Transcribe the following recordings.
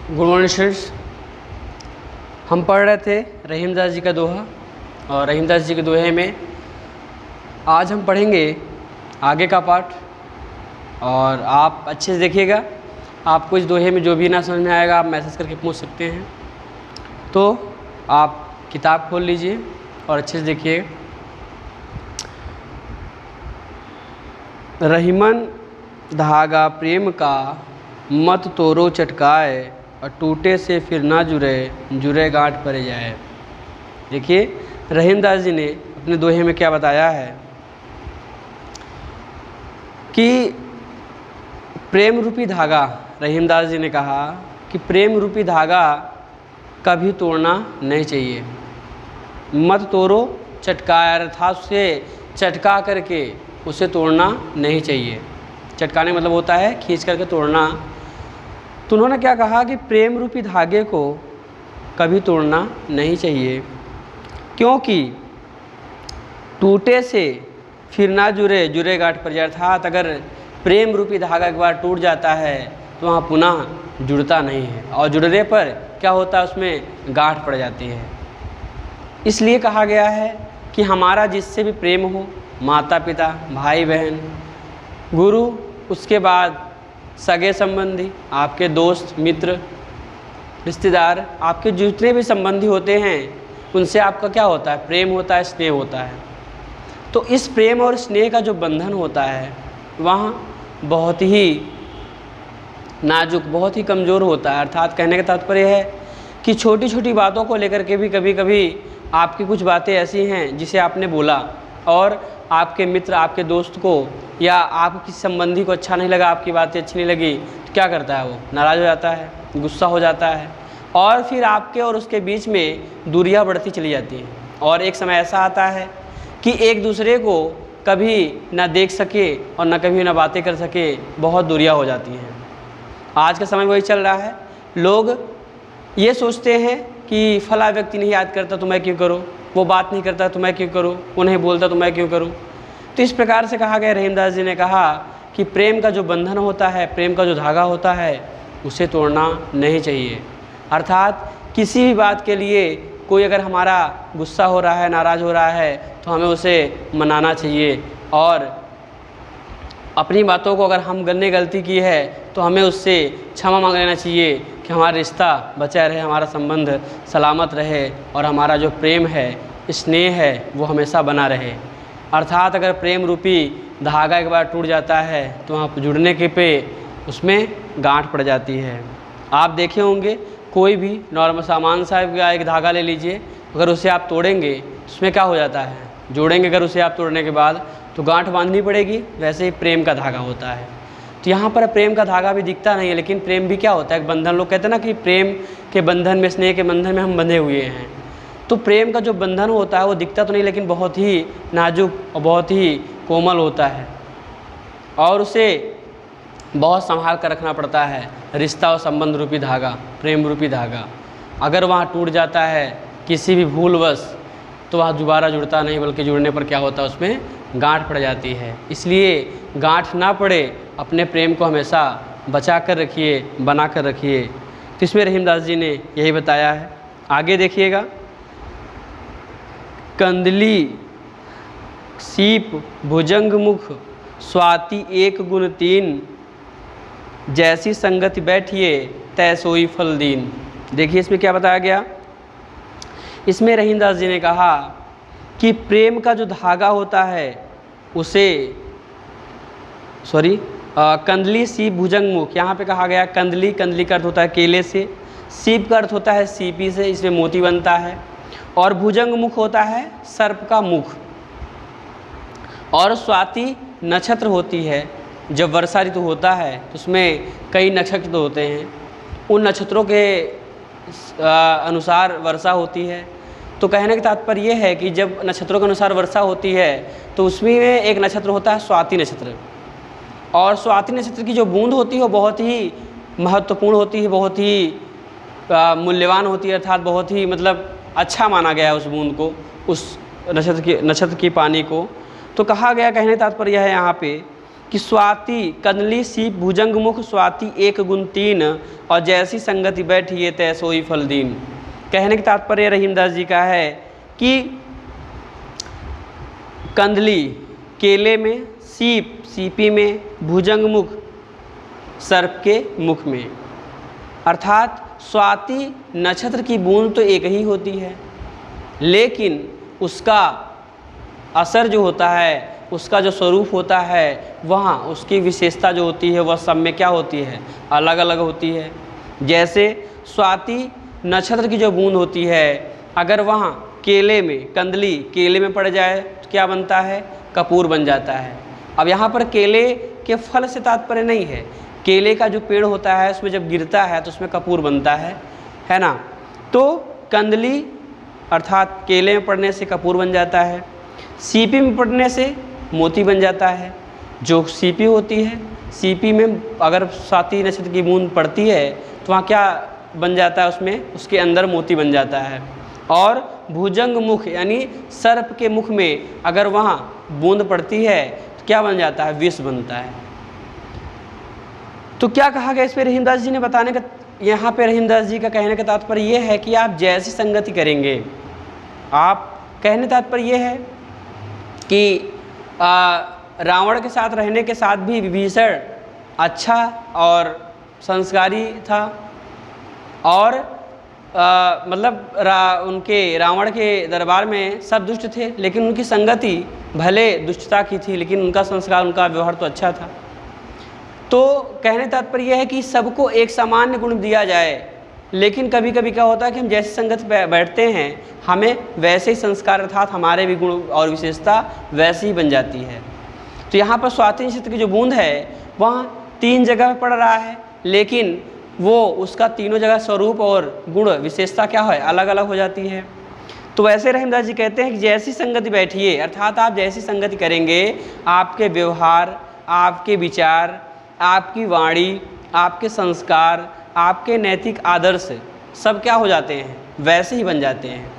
Good morning students. हम पढ़ रहे थे रहीमदास जी का दोहा, और रहीमदास जी के दोहे में आज हम पढ़ेंगे आगे का पार्ट। और आप अच्छे से देखिएगा, आपको इस दोहे में जो भी ना समझ में आएगा आप मैसेज करके पूछ सकते हैं। तो आप किताब खोल लीजिए और अच्छे से देखिएगा। रहीमन धागा प्रेम का मत तोड़ो चटकाए, और टूटे से फिर ना जुड़े, जुड़े गांठ पड़े जाए। देखिए रहीमदास जी ने अपने दोहे में क्या बताया है कि प्रेम रूपी धागा, रहीमदास जी ने कहा कि प्रेम रूपी धागा कभी तोड़ना नहीं चाहिए। मत तोड़ो चटकाए, अर्थात उसे चटका करके उसे तोड़ना नहीं चाहिए। चटकाने मतलब होता है खींच करके तोड़ना। तो उन्होंने क्या कहा कि प्रेम रूपी धागे को कभी तोड़ना नहीं चाहिए, क्योंकि टूटे से फिर ना जुड़े, जुड़े गांठ पड़ जाए। अर्थात अगर प्रेम रूपी धागा एक बार टूट जाता है तो वहाँ पुनः जुड़ता नहीं है, और जुड़ने पर क्या होता है उसमें गांठ पड़ जाती है। इसलिए कहा गया है कि हमारा जिससे भी प्रेम हो, माता पिता, भाई बहन, गुरु, उसके बाद सगे संबंधी, आपके दोस्त मित्र, रिश्तेदार, आपके जितने भी संबंधी होते हैं उनसे आपका क्या होता है, प्रेम होता है, स्नेह होता है। तो इस प्रेम और स्नेह का जो बंधन होता है वहाँ बहुत ही नाजुक, बहुत ही कमज़ोर होता है। अर्थात कहने का तात्पर्य है कि छोटी छोटी बातों को लेकर के भी कभी कभी आपकी कुछ बातें ऐसी हैं जिसे आपने बोला और आपके मित्र, आपके दोस्त को या आपके किसी संबंधी को अच्छा नहीं लगा, आपकी बातें अच्छी नहीं लगी, तो क्या करता है वो, नाराज़ हो जाता है, गुस्सा हो जाता है, और फिर आपके और उसके बीच में दूरियां बढ़ती चली जाती हैं। और एक समय ऐसा आता है कि एक दूसरे को कभी ना देख सके और ना कभी ना बातें कर सके, बहुत दूरियां हो जाती हैं। आज का समय वही चल रहा है। लोग ये सोचते हैं कि फला व्यक्ति नहीं याद करता तो मैं क्यों करूँ, वो बात नहीं करता तो मैं क्यों करूँ, वो नहीं बोलता तो मैं क्यों करूँ। तो इस प्रकार से कहा गया, रहीमदास जी ने कहा कि प्रेम का जो बंधन होता है, प्रेम का जो धागा होता है, उसे तोड़ना नहीं चाहिए। अर्थात किसी भी बात के लिए कोई अगर हमारा गुस्सा हो रहा है, नाराज़ हो रहा है, तो हमें उसे मनाना चाहिए, और अपनी बातों को अगर हमने गलती की है तो हमें उससे क्षमा मांग लेना चाहिए कि हमारा रिश्ता बचा रहे, हमारा संबंध सलामत रहे, और हमारा जो प्रेम है, स्नेह है, वो हमेशा बना रहे। अर्थात अगर प्रेम रूपी धागा एक बार टूट जाता है तो वहाँ जुड़ने के पे उसमें गांठ पड़ जाती है। आप देखे होंगे कोई भी नॉर्मल सामान सा एक धागा ले लीजिए, अगर उसे आप तोड़ेंगे उसमें क्या हो जाता है, जोड़ेंगे अगर उसे आप तोड़ने के बाद तो गांठ बांधनी पड़ेगी। वैसे ही प्रेम का धागा होता है। तो यहाँ पर प्रेम का धागा भी दिखता नहीं है, लेकिन प्रेम भी क्या होता है, एक बंधन। लोग कहते हैं ना कि प्रेम के बंधन में, स्नेह के बंधन में हम बंधे हुए हैं। तो प्रेम का जो बंधन होता है वो दिखता तो नहीं, लेकिन बहुत ही नाजुक और बहुत ही कोमल होता है, और उसे बहुत संभाल कर रखना पड़ता है। रिश्ता और संबंध रूपी धागा, प्रेम रूपी धागा अगर वहाँ टूट जाता है किसी भी भूलवश, तो वहाँ दोबारा जुड़ता नहीं, बल्कि जुड़ने पर क्या होता है, उसमें गांठ पड़ जाती है। इसलिए गांठ ना पड़े, अपने प्रेम को हमेशा बचा कर रखिए, बना कर रखिए। तो इसमें रहीमदास जी ने यही बताया है। आगे देखिएगा, कंदली सीप भुजंग मुख, स्वाति एक गुण तीन, जैसी संगति बैठिए तै सोई फल दीन। देखिए इसमें क्या बताया गया। इसमें रहीमदास जी ने कहा कि प्रेम का जो धागा होता है उसे कंदली सीप भुजंग मुख, यहाँ पे कहा गया कंदली, कंदली का अर्थ होता है केले से, सीप का अर्थ होता है सीपी से, इसमें मोती बनता है, और भुजंग मुख होता है सर्प का मुख, और स्वाति नक्षत्र होती है। जब वर्षा ऋतु होता है तो उसमें कई नक्षत्र होते हैं, उन नक्षत्रों के अनुसार वर्षा होती है। तो कहने का तात्पर्य ये है कि जब नक्षत्रों के अनुसार वर्षा होती है तो उसमें एक नक्षत्र होता है स्वाति नक्षत्र, और स्वाति नक्षत्र की जो बूंद होती है वो बहुत ही महत्वपूर्ण होती है, बहुत ही मूल्यवान होती है। अर्थात बहुत ही मतलब अच्छा माना गया है उस बूंद को, उस नक्षत्र की पानी को। तो कहा गया, कहने का तात्पर्य है यहाँ पे कि स्वाति कंदली सीप भुजंग मुख स्वाति एक गुण तीन और जैसी संगति बैठिए तै सोई फल दीन। कहने का तात्पर्य रहीमदास जी का है कि कंदली केले में, सीप सीपी में, भुजंग मुख सर्प के मुख में। अर्थात स्वाति नक्षत्र की बूंद तो एक ही होती है, लेकिन उसका असर जो होता है, उसका जो स्वरूप होता है, वहाँ उसकी विशेषता जो होती है वह सब में क्या होती है, अलग अलग होती है। जैसे स्वाति नक्षत्र की जो बूंद होती है, अगर वहाँ केले में, कंदली केले में पड़ जाए तो क्या बनता है, कपूर बन जाता है। अब यहाँ पर केले के फल से तात्पर्य नहीं है, केले का जो पेड़ होता है उसमें जब गिरता है तो उसमें कपूर बनता है ना। तो कंदली अर्थात केले में पड़ने से कपूर बन जाता है, सीपी में पड़ने से मोती बन जाता है। जो सीपी होती है, सीपी में अगर स्वाति नक्षत्र की बूंद पड़ती है तो वहाँ क्या बन जाता है, उसमें उसके अंदर मोती बन जाता है। और भुजंग मुख यानी सर्प के मुख में अगर वहाँ बूंद पड़ती है तो क्या बन जाता है, विष बनता है। तो क्या कहा गया इस पर रहीमदास जी ने बताने का, यहाँ पे रहीमदास जी का कहने का तात्पर्य ये है कि आप जैसी संगति करेंगे, आप कहने तात्पर्य ये है कि रावण के साथ रहने के साथ भी विभीषण अच्छा और संस्कारी था, और मतलब उनके रावण के दरबार में सब दुष्ट थे, लेकिन उनकी संगति भले दुष्टता की थी, लेकिन उनका संस्कार, उनका व्यवहार तो अच्छा था। तो कहने तात्पर्य यह है कि सबको एक सामान्य गुण दिया जाए, लेकिन कभी कभी क्या होता है कि हम जैसे संगत बैठते हैं हमें वैसे ही संस्कार अर्थात हमारे भी गुण और विशेषता वैसी ही बन जाती है। तो यहाँ पर स्वाति नक्षत्र की जो बूंद है वहाँ 3 जगह पड़ रहा है, लेकिन वो उसका तीनों जगह स्वरूप और गुण विशेषता क्या है, अलग अलग हो जाती है। तो वैसे रहीमदास जी कहते हैं कि जैसी संगति बैठिए, अर्थात आप जैसी संगति करेंगे आपके व्यवहार, आपके विचार, आपकी वाणी, आपके संस्कार, आपके नैतिक आदर्श सब क्या हो जाते हैं, वैसे ही बन जाते हैं।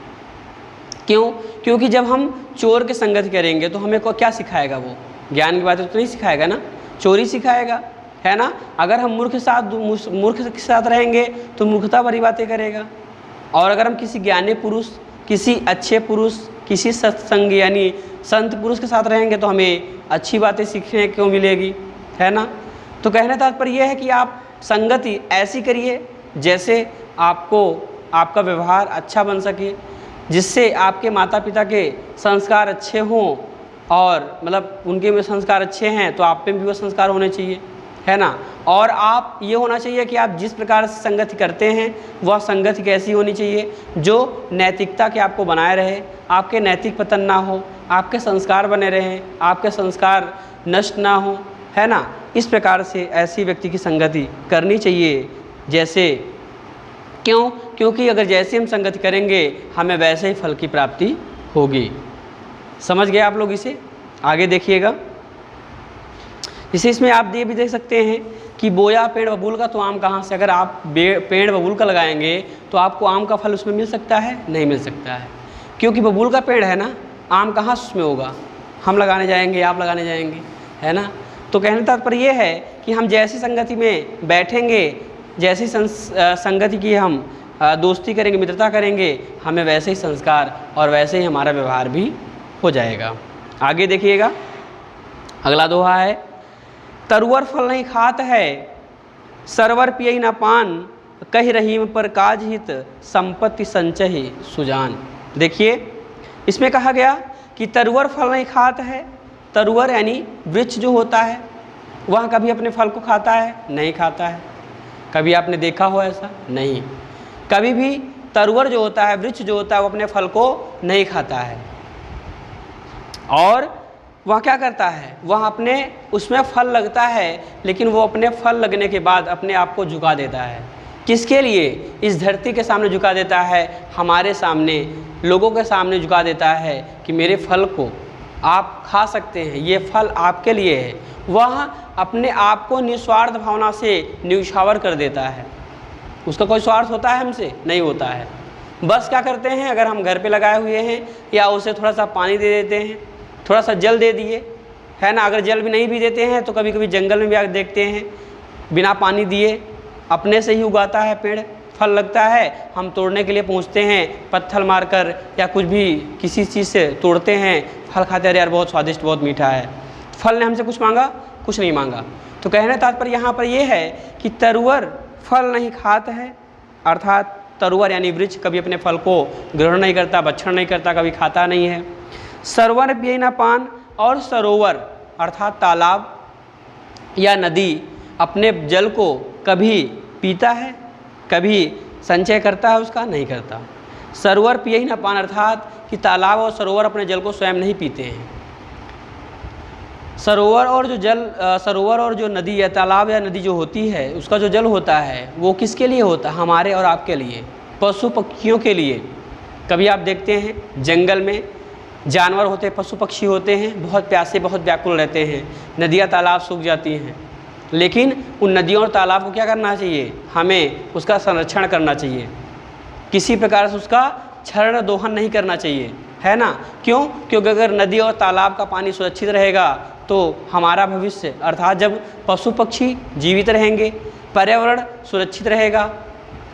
क्यों? क्योंकि जब हम चोर के संगति करेंगे तो हमें को क्या सिखाएगा, वो ज्ञान की बातें तो नहीं सिखाएगा ना, चोरी सिखाएगा, है ना। अगर हम मूर्ख के साथ रहेंगे तो मूर्खता भरी बातें करेगा, और अगर हम किसी ज्ञानी पुरुष, किसी अच्छे पुरुष, किसी सत्संग यानी संत पुरुष के साथ रहेंगे तो हमें अच्छी बातें सीखने को मिलेगी, है ना। तो कहने का तात्पर्य यह है कि आप संगति ऐसी करिए जैसे आपको आपका व्यवहार अच्छा बन सके, जिससे आपके माता पिता के संस्कार अच्छे हों, और मतलब उनके में संस्कार अच्छे हैं तो आप पे भी वो संस्कार होने चाहिए, है ना। और आप ये होना चाहिए कि आप जिस प्रकार से संगति करते हैं वह संगति कैसी होनी चाहिए, जो नैतिकता के आपको बनाए रहे, आपके नैतिक पतन ना हो, आपके संस्कार बने रहें, आपके संस्कार नष्ट ना हो, है ना। इस प्रकार से ऐसी व्यक्ति की संगति करनी चाहिए। जैसे क्यों? क्योंकि अगर जैसे हम संगति करेंगे हमें वैसे ही फल की प्राप्ति होगी। समझ गए आप लोग इसे? आगे देखिएगा। इसे इसमें आप ये भी देख सकते हैं कि बोया पेड़ बबूल का तो आम कहाँ से। अगर आप पेड़ बबूल का लगाएंगे तो आपको आम का फल उसमें मिल सकता है? नहीं मिल सकता है, क्योंकि बबूल का पेड़ है ना, आम कहाँ उसमें होगा, हम लगाने जाएंगे, आप लगाने जाएंगे, है ना। तो कहने का तात्पर्य ये है कि हम जैसी संगति में बैठेंगे, जैसी संगति की हम दोस्ती करेंगे, मित्रता करेंगे, हमें वैसे ही संस्कार और वैसे ही हमारा व्यवहार भी हो जाएगा। आगे देखिएगा, अगला दोहा है, तरुवर फल नहीं खात है, सरवर पियई न पान, कह रहीम पर काज हित, संपत्ति संचय सुजान। देखिए इसमें कहा गया कि तरुवर फल नहीं खात है। तरुवर यानी वृक्ष जो होता है वह कभी अपने फल को खाता है? नहीं खाता है। कभी आपने देखा हो ऐसा? नहीं। कभी भी तरुवर जो होता है, वृक्ष जो होता है, वो अपने फल को नहीं खाता है। और वह क्या करता है, वह अपने उसमें फल लगता है, लेकिन वो अपने फल लगने के बाद अपने आप को झुका देता है। किसके लिए? इस धरती के सामने झुका देता है, हमारे सामने, लोगों के सामने झुका देता है कि मेरे फल को आप खा सकते हैं, ये फल आपके लिए है। वह अपने आप को निस्वार्थ भावना से न्यौछावर कर देता है। उसका कोई स्वार्थ होता है हमसे? नहीं होता है। बस क्या करते हैं, अगर हम घर पे लगाए हुए हैं या उसे थोड़ा सा पानी दे देते हैं, थोड़ा सा जल दे दिए, है ना। अगर जल भी नहीं भी देते हैं तो कभी कभी जंगल में भी आकर देखते हैं, बिना पानी दिए अपने से ही उगाता है पेड़, फल लगता है, हम तोड़ने के लिए पहुंचते हैं, पत्थर मारकर या कुछ भी किसी चीज़ से तोड़ते हैं, फल खाते हैं, अरे यार बहुत स्वादिष्ट, बहुत मीठा है। फल ने हमसे कुछ मांगा? कुछ नहीं मांगा। तो कहने तात्पर्य यहाँ पर यह है कि तरुवर फल नहीं खाता है, अर्थात तरुवर यानी वृक्ष कभी अपने फल को ग्रहण नहीं करता, भक्षण नहीं करता, कभी खाता नहीं है। सरोवर पिए न पान, और सरोवर अर्थात तालाब या नदी अपने जल को कभी पीता है, कभी संचय करता है, उसका नहीं करता। सरोवर पिए ही न पान अर्थात कि तालाब और सरोवर अपने जल को स्वयं नहीं पीते हैं। सरोवर और जो नदी या तालाब या नदी जो होती है, उसका जो जल होता है वो किसके लिए होता है? हमारे और आपके लिए, पशु पक्षियों के लिए। कभी आप देखते हैं जंगल में जानवर होते हैं, पशु पक्षी होते हैं, बहुत प्यासे, बहुत व्याकुल रहते हैं, नदियाँ तालाब सूख जाती हैं, लेकिन उन नदियों और तालाब को क्या करना चाहिए? हमें उसका संरक्षण करना चाहिए, किसी प्रकार से उसका क्षरण दोहन नहीं करना चाहिए, है ना। क्यों? क्योंकि अगर नदी और तालाब का पानी सुरक्षित रहेगा तो हमारा भविष्य, अर्थात जब पशु पक्षी जीवित रहेंगे, पर्यावरण सुरक्षित रहेगा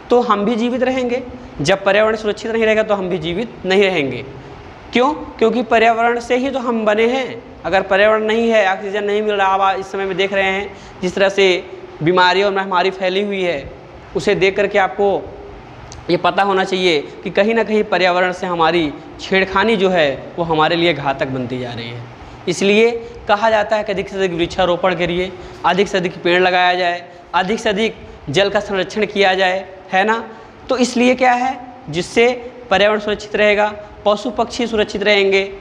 तो हम भी जीवित रहेंगे। जब पर्यावरण सुरक्षित नहीं रहेगा तो हम भी जीवित नहीं रहेंगे। क्यों? क्योंकि पर्यावरण से ही तो हम बने हैं। अगर पर्यावरण नहीं है, ऑक्सीजन नहीं मिल रहा, आप इस समय में देख रहे हैं जिस तरह से बीमारी और महामारी फैली हुई है, उसे देख करके आपको ये पता होना चाहिए कि कहीं ना कहीं पर्यावरण से हमारी छेड़खानी जो है वो हमारे लिए घातक बनती जा रही है। इसलिए कहा जाता है कि अधिक से अधिक वृक्षारोपण करिए, अधिक से अधिक पेड़ लगाया जाए, अधिक से अधिक जल का संरक्षण किया जाए, है ना। तो इसलिए क्या है, जिससे पर्यावरण सुरक्षित रहेगा, पशु पक्षी सुरक्षित रहेंगे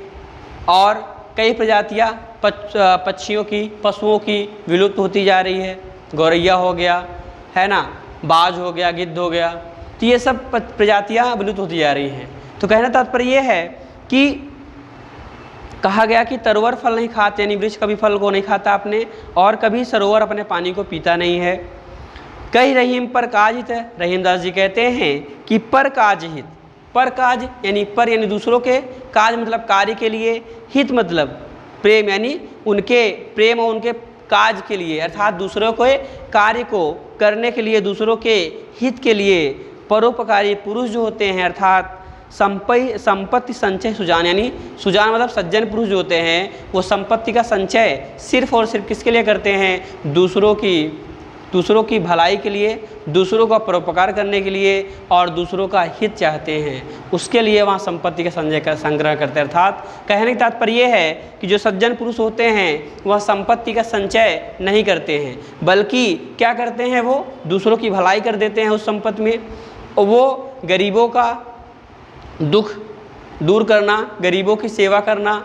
और कई प्रजातियाँ पक्षियों की, पशुओं की विलुप्त होती जा रही है। गौरैया हो गया, है ना, बाज हो गया, गिद्ध हो गया, तो ये सब प्रजातियाँ विलुप्त होती जा रही हैं। तो कहना तात्पर्य ये है कि कहा गया कि तरोवर फल नहीं खाते, यानी वृक्ष कभी फल को नहीं खाता अपने, और कभी सरोवर अपने पानी को पीता नहीं है। कई रहीम पर काजित, रहीमदास जी कहते हैं कि पर काज हित, पर काज यानी पर यानी दूसरों के, काज मतलब कार्य के लिए, हित मतलब प्रेम यानी उनके प्रेम और उनके काज के लिए, अर्थात दूसरों के कार्य को करने के लिए, दूसरों के हित के लिए परोपकारी पुरुष जो होते हैं, अर्थात संपत्ति संचय सुजान, यानी सुजान मतलब सज्जन पुरुष जो होते हैं वो संपत्ति का संचय सिर्फ और सिर्फ किसके लिए करते हैं? दूसरों की भलाई के लिए, दूसरों का परोपकार करने के लिए और दूसरों का हित चाहते हैं, उसके लिए वहाँ संपत्ति का संग्रह करते हैं। अर्थात कहने का तात्पर्य ये है कि जो सज्जन पुरुष होते हैं वह संपत्ति का संचय नहीं करते हैं, बल्कि क्या करते हैं, वो दूसरों की भलाई कर देते हैं उस संपत्ति में। वो गरीबों का दुख दूर करना, गरीबों की सेवा करना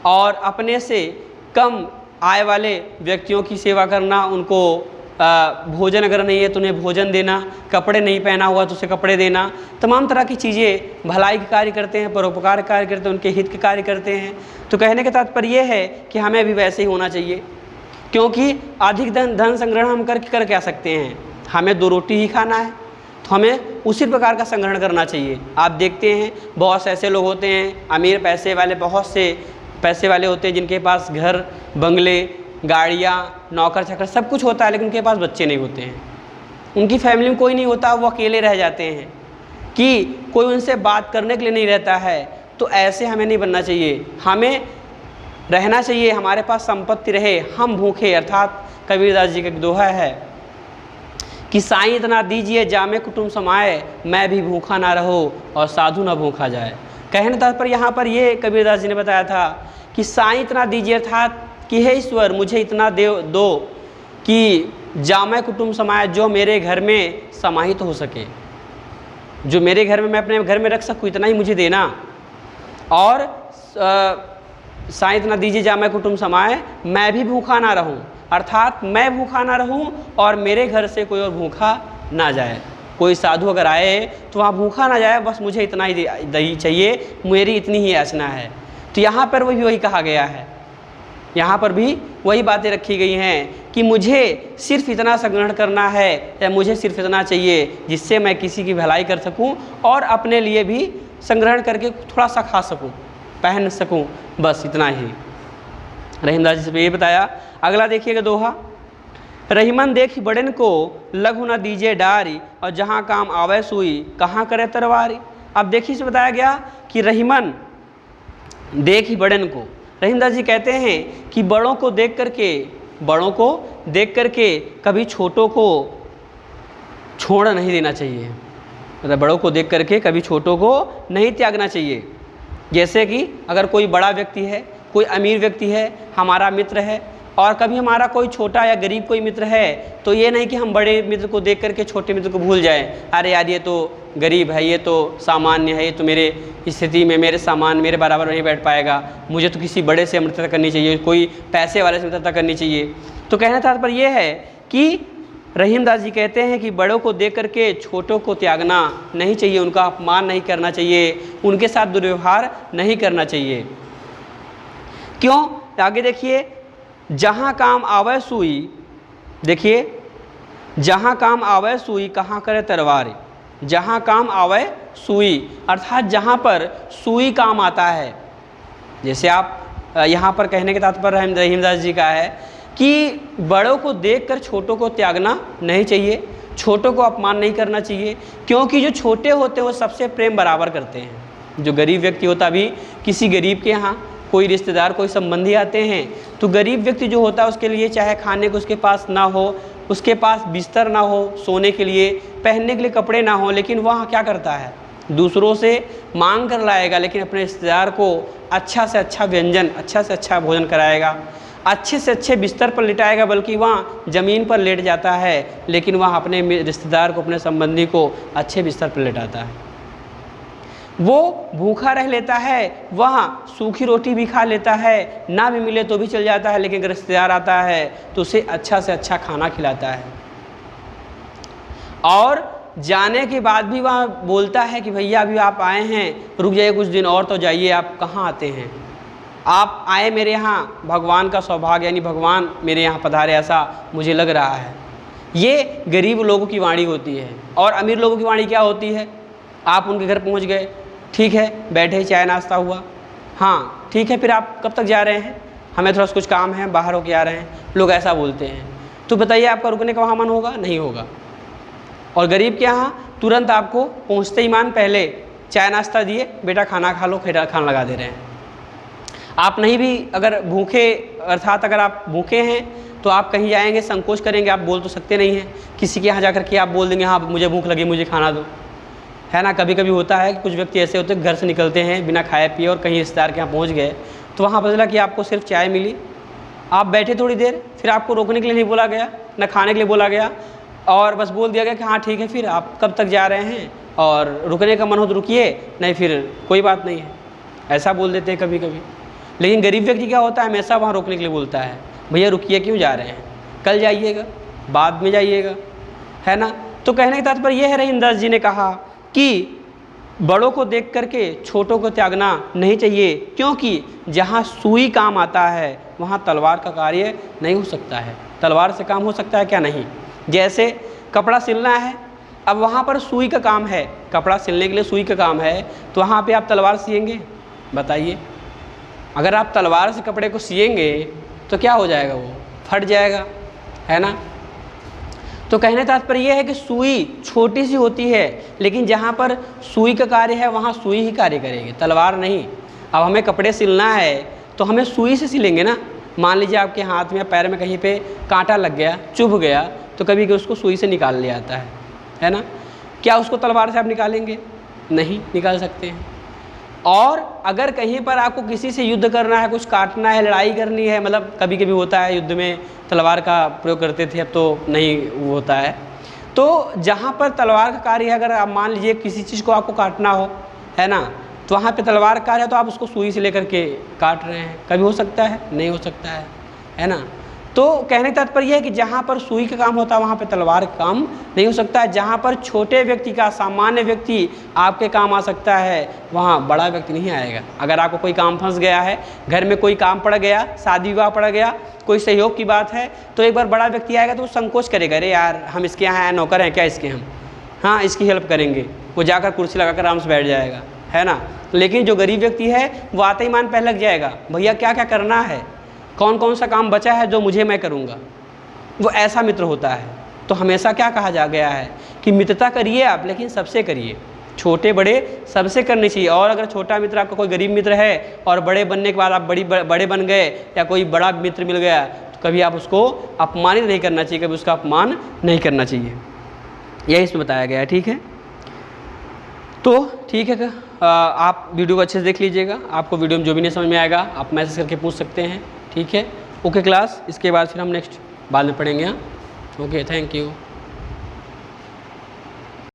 और अपने से कम आय वाले व्यक्तियों की सेवा करना, उनको भोजन अगर नहीं है तो उन्हें भोजन देना, कपड़े नहीं पहना हुआ तो उसे कपड़े देना, तमाम तरह की चीज़ें भलाई के कार्य करते हैं, परोपकार कार्य करते हैं, उनके हित के कार्य करते हैं। तो कहने का तात्पर्य ये है कि हमें भी वैसे ही होना चाहिए, क्योंकि अधिक धन संग्रहण हम कर क्या सकते हैं? हमें 2 रोटी ही खाना है, तो हमें उसी प्रकार का संग्रहण करना चाहिए। आप देखते हैं बहुत से ऐसे लोग होते हैं, अमीर पैसे वाले, बहुत से पैसे वाले होते हैं जिनके पास घर, बंगले, गाड़ियाँ, नौकर चाकर सब कुछ होता है, लेकिन उनके पास बच्चे नहीं होते हैं, उनकी फैमिली में कोई नहीं होता, वो अकेले रह जाते हैं कि कोई उनसे बात करने के लिए नहीं रहता है। तो ऐसे हमें नहीं बनना चाहिए, हमें रहना चाहिए, हमारे पास संपत्ति रहे, हम भूखे, अर्थात कबीरदास जी का एक दोहा है कि साईं इतना दीजिए जामे कुटुंब समाए, मैं भी भूखा ना रहो और साधु ना भूखा जाए। कहने तात्पर्य यहाँ पर ये कबीरदास जी ने बताया था कि साईं इतना दीजिए, अर्थात कि हे ईश्वर मुझे इतना दो कि जामे कुटुंब समाए, जो मेरे घर में समाहित हो सके, जो मेरे घर में मैं अपने घर में रख सकूँ, इतना ही मुझे देना। और साईं इतना दीजिए जामे कुटुंब समाए, मैं भी भूखा ना रहूं, अर्थात मैं भूखा ना रहूं और मेरे घर से कोई और भूखा ना जाए। कोई साधु अगर आए तो वहाँ भूखा ना जाए, बस मुझे इतना ही दही चाहिए, मेरी इतनी ही याचना है। तो यहाँ पर वही कहा गया है, यहाँ पर भी वही बातें रखी गई हैं कि मुझे सिर्फ इतना संग्रहण करना है या मुझे सिर्फ इतना चाहिए जिससे मैं किसी की भलाई कर सकूं और अपने लिए भी संग्रहण करके थोड़ा सा खा सकूं, पहन सकूं, बस इतना ही। रहीमदास जी से ये बताया। अगला देखिएगा दोहा, रहीमन देखी बड़न को लघु न दीजिए डारी, और जहाँ काम आवे सुई कहाँ करे तरवारी। अब देखिए से बताया गया कि रहीमन देखी बड़न को, रहीमदास जी कहते हैं कि बड़ों को देख करके कभी छोटों को छोड़ नहीं देना चाहिए, मतलब बड़ों को देख करके कभी छोटों को नहीं त्यागना चाहिए। जैसे कि अगर कोई बड़ा व्यक्ति है, कोई अमीर व्यक्ति है, हमारा मित्र है, और कभी हमारा कोई छोटा या गरीब कोई मित्र है, तो ये नहीं कि हम बड़े मित्र को देख करके छोटे मित्र को भूल जाएं। अरे यार ये तो गरीब है, ये तो सामान्य है, ये तो मेरे स्थिति में मेरे सामान मेरे बराबर नहीं बैठ पाएगा, मुझे तो किसी बड़े से मित्रता करनी चाहिए, कोई पैसे वाले से मित्रता करनी चाहिए। तो कहने का तात्पर्य ये है कि रहीमदास जी कहते हैं कि बड़ों को देख करके छोटों को त्यागना नहीं चाहिए, उनका अपमान नहीं करना चाहिए, उनके साथ दुर्व्यवहार नहीं करना चाहिए। क्यों? आगे देखिए, जहाँ काम आवे सुई, देखिए जहाँ काम आवे सुई कहाँ करे तरवारी। जहाँ काम आवे सुई अर्थात जहाँ पर सुई काम आता है। जैसे आप यहाँ पर कहने के तात्पर्य रहीमदास जी का है कि बड़ों को देखकर छोटों को त्यागना नहीं चाहिए, छोटों को अपमान नहीं करना चाहिए, क्योंकि जो छोटे होते हैं वो सबसे प्रेम बराबर करते हैं। जो गरीब व्यक्ति होता, भी किसी गरीब के यहाँ कोई रिश्तेदार कोई संबंधी आते हैं, तो गरीब व्यक्ति जो होता है उसके लिए चाहे खाने को उसके पास ना हो, उसके पास बिस्तर ना हो, सोने के लिए पहनने के लिए कपड़े ना हो, लेकिन वह क्या करता है, दूसरों से मांग कर लाएगा, लेकिन अपने रिश्तेदार को अच्छा से अच्छा व्यंजन, अच्छा से अच्छा भोजन कराएगा, अच्छे से अच्छे बिस्तर पर लिटाएगा, बल्कि वहाँ ज़मीन पर लेट जाता है, लेकिन वहाँ अपने रिश्तेदार को, अपने संबंधी को अच्छे बिस्तर पर लेटाता है। वो भूखा रह लेता है, वहाँ सूखी रोटी भी खा लेता है, ना भी मिले तो भी चल जाता है, लेकिन अगर रिश्तेदार आता है तो उसे अच्छा से अच्छा खाना खिलाता है। और जाने के बाद भी वह बोलता है कि भैया अभी आप आए हैं, रुक जाइए कुछ दिन और तो जाइए, आप कहाँ आते हैं, आप आए मेरे यहाँ, भगवान का सौभाग्य, यानी भगवान मेरे यहाँ पधारे ऐसा मुझे लग रहा है। ये गरीब लोगों की वाणी होती है। और अमीर लोगों की वाणी क्या होती है, आप उनके घर पहुँच गए, ठीक है, बैठे, चाय नाश्ता हुआ, हाँ ठीक है, फिर आप कब तक जा रहे हैं, हमें थोड़ा सा कुछ काम है, बाहर होके आ रहे हैं, लोग ऐसा बोलते हैं। तो बताइए आपका रुकने का वहाँ मन होगा? नहीं होगा। और गरीब के यहाँ तुरंत आपको पहुँचते ही मान पहले चाय नाश्ता दिए, बेटा खाना खा लो, खाना लगा दे रहे हैं। आप नहीं भी अगर भूखे, अर्थात अगर आप भूखे हैं तो आप कहीं जाएंगे, संकोच करेंगे, आप बोल तो सकते नहीं हैं, किसी के यहाँ जा कर के आप बोल देंगे हाँ मुझे भूख लगी, मुझे खाना दो, है ना। कभी कभी होता है कि कुछ व्यक्ति ऐसे होते हैं घर से निकलते हैं बिना खाए पिए और कहीं रिश्तेदार के यहाँ पहुँच गए, तो वहाँ पता चला कि आपको सिर्फ चाय मिली, आप बैठे थोड़ी देर, फिर आपको रोकने के लिए नहीं बोला गया, न खाने के लिए बोला गया, और बस बोल दिया गया कि हाँ ठीक है, फिर आप कब तक जा रहे हैं, और रुकने का मन हो तो रुकिए, नहीं फिर कोई बात नहीं है, ऐसा बोल देते हैं कभी कभी। लेकिन गरीब व्यक्ति क्या होता है, हमेशा वहाँ रोकने के लिए बोलता है, भैया रुकिए, क्यों जा रहे हैं, कल जाइएगा, बाद में जाइएगा, है ना। तो कहने का तात्पर्य यह है, रहीमदास जी ने कहा कि बड़ों को देख करके छोटों को त्यागना नहीं चाहिए, क्योंकि जहाँ सुई काम आता है वहाँ तलवार का कार्य नहीं हो सकता है। तलवार से काम हो सकता है क्या? नहीं। जैसे कपड़ा सिलना है, अब वहाँ पर सुई का काम है, कपड़ा सिलने के लिए सुई का काम है, तो वहाँ पे आप तलवार सिएंगे? बताइए। अगर आप तलवार से कपड़े को सिएंगे तो क्या हो जाएगा, वो फट जाएगा, है ना। तो कहने का तात्पर्य यह है कि सुई छोटी सी होती है, लेकिन जहाँ पर सुई का कार्य है वहाँ सुई ही कार्य करेगी, तलवार नहीं। अब हमें कपड़े सिलना है तो हमें सुई से सिलेंगे ना। मान लीजिए आपके हाथ में या पैर में कहीं पे कांटा लग गया, चुभ गया, तो कभी उसको सुई से निकाल लिया जाता है ना। क्या उसको तलवार से आप निकालेंगे? नहीं निकाल सकते हैं। और अगर कहीं पर आपको किसी से युद्ध करना है, कुछ काटना है, लड़ाई करनी है, मतलब कभी कभी होता है युद्ध में तलवार का प्रयोग करते थे, अब तो नहीं होता है, तो जहाँ पर तलवार का कार्य है, अगर आप मान लीजिए किसी चीज़ को आपको काटना हो, है ना, तो वहाँ पे तलवार का कार्य है, तो आप उसको सुई से लेकर के काट रहे हैं, कभी हो सकता है? नहीं हो सकता है ना। तो कहने का तात्पर्य यह है कि जहाँ पर सुई का काम होता है वहाँ पे तलवार का काम नहीं हो सकता है। जहाँ पर छोटे व्यक्ति का, सामान्य व्यक्ति आपके काम आ सकता है, वहाँ बड़ा व्यक्ति नहीं आएगा। अगर आपको कोई काम फंस गया है, घर में कोई काम पड़ गया, शादी विवाह पड़ गया, कोई सहयोग की बात है, तो एक बार बड़ा व्यक्ति आएगा तो वो संकोच करेगा, अरे यार हम इसके यहाँ नौकर हैं क्या इसके, हम हाँ इसकी हेल्प करेंगे, वो जाकर कुर्सी लगाकर आराम से बैठ जाएगा, है ना। लेकिन जो गरीब व्यक्ति है वो आते ही मान पहले लग जाएगा, भैया क्या क्या करना है, कौन कौन सा काम बचा है जो मुझे मैं करूँगा, वो ऐसा मित्र होता है। तो हमेशा क्या कहा जा गया है कि मित्रता करिए आप, लेकिन सबसे करिए, छोटे बड़े सबसे करनी चाहिए। और अगर छोटा मित्र आपका कोई गरीब मित्र है और बड़े बनने के बाद आप बड़े बन गए या कोई बड़ा मित्र मिल गया, तो कभी आप उसको अपमानित नहीं करना चाहिए, कभी उसका अपमान नहीं करना चाहिए। यही इसमें बताया गया है। ठीक है, तो ठीक है, आप वीडियो को अच्छे से देख लीजिएगा। आपको वीडियो में जो भी नहीं समझ में आएगा आप मैसेज करके पूछ सकते हैं। ठीक है, ओके क्लास, इसके बाद फिर हम नेक्स्ट बाद में पढ़ेंगे। हाँ, ओके, थैंक यू।